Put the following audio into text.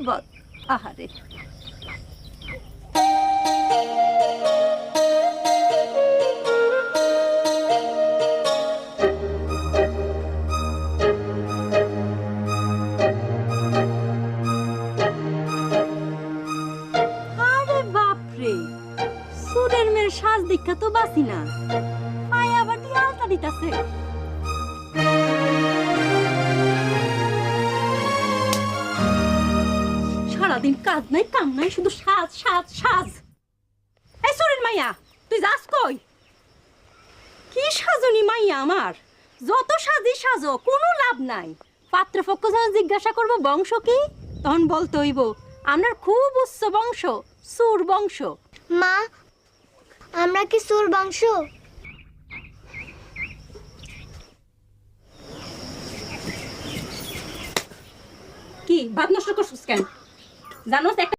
মোহব্বত। আহারে আরে বাপরে, সুরের মেয়ের সাজ দীক্ষা তো বাসি না, পায়ে আবার দিয়ে আলতা দিতাছে। সারাদিন কাজ নাই কাম নাই, শুধু সাজ সাজ সাজ। এই সুরের মাইয়া, তুই যাস কই? কি সাজনি মাইয়া আমার, যত সাজি সাজো কোনো লাভ নাই। পাত্রপক্ষ যখন জিজ্ঞাসা করবো বংশ কি, তখন বলতে হইব আমার খুব উচ্চ বংশ, সুর বংশ। মা, আমরা কি সুর বংশ? কি ভাত নষ্ট করছিস কেন? জানোস একটা